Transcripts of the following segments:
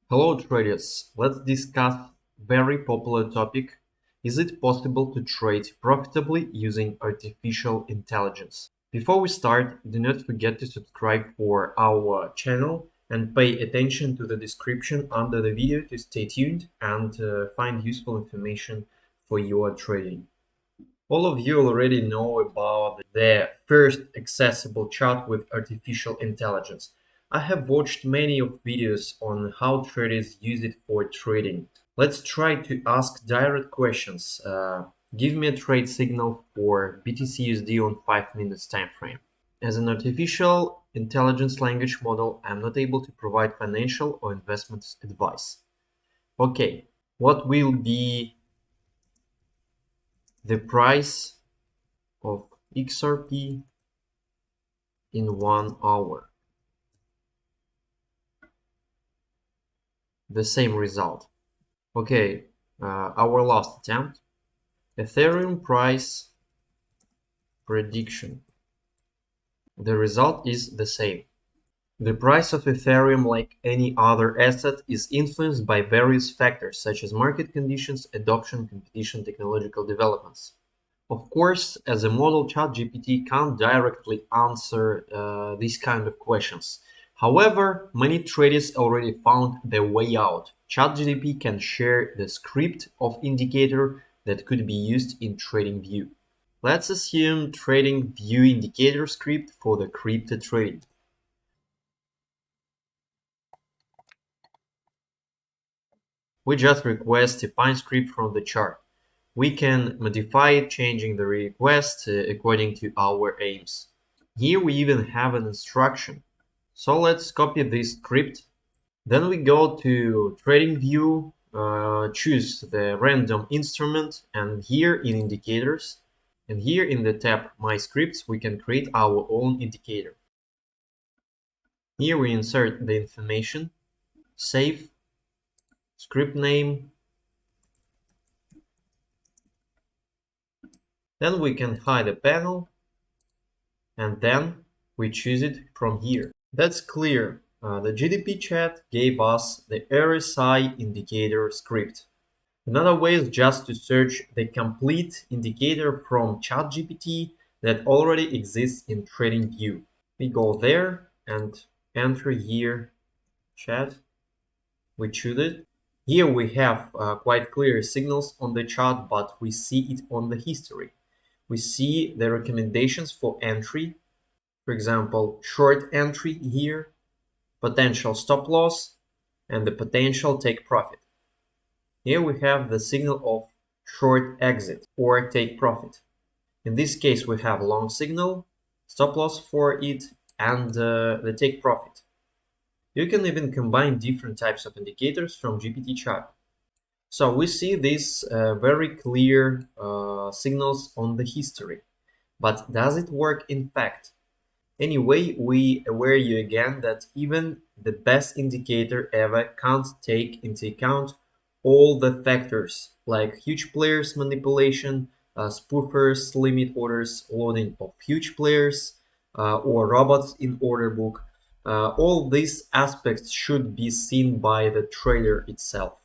Hello traders, let's discuss very popular topic. Is it possible to trade profitably using artificial intelligence? Before we start, do not forget to subscribe for our channel and pay attention to the description under the video to stay tuned and find useful information for your trading. All of you already know about the first accessible chart with artificial intelligence. I have watched many of videos on how traders use it for trading. Let's try to ask direct questions. Give me a trade signal for BTC/USD on 5 minutes time frame. As an artificial intelligence language model, I'm not able to provide financial or investment advice. Okay, what will be the price of XRP in 1 hour? The same result. Okay, our last attempt. Ethereum price prediction. The result is the same. The price of Ethereum, like any other asset, is influenced by various factors such as market conditions, adoption, competition, technological developments. Of course, as a model, ChatGPT can't directly answer these kind of questions. However, many traders already found their way out. ChatGPT can share the script of indicator that could be used in TradingView. Let's assume TradingView Indicator script for the crypto trading. We just request a Pine script from the chart. We can modify it, changing the request according to our aims. Here we even have an instruction. So let's copy this script. Then we go to TradingView, choose the random instrument, and here in indicators, and here in the tab My Scripts, we can create our own indicator. Here we insert the information, save, script name. Then we can hide the panel, and then we choose it from here. That's clear. The GDP chat gave us the RSI indicator script. Another way is just to search the complete indicator from ChatGPT that already exists in TradingView. We go there and enter here chat. We choose it. Here we have quite clear signals on the chart, but we see it on the history. We see the recommendations for entry. For example, short entry here, potential stop loss, and the potential take profit. Here we have the signal of short exit or take profit. In this case, we have long signal, stop loss for it, and the take profit. You can even combine different types of indicators from GPT chart. So we see these very clear signals on the history. But does it work in fact? Anyway, we aware you again that even the best indicator ever can't take into account all the factors like huge players manipulation, spoofers, limit orders, loading of huge players, or robots in order book. All these aspects should be seen by the trader itself,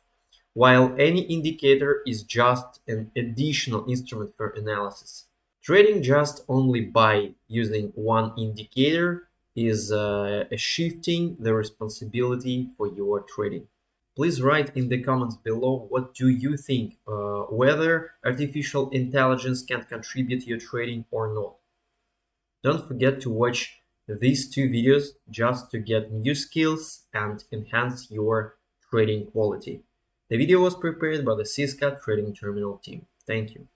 while any indicator is just an additional instrument for analysis. Trading just only by using one indicator is shifting the responsibility for your trading. Please write in the comments below what do you think, whether artificial intelligence can contribute to your trading or not. Don't forget to watch these two videos just to get new skills and enhance your trading quality. The video was prepared by the CSCALP Trading Terminal team. Thank you.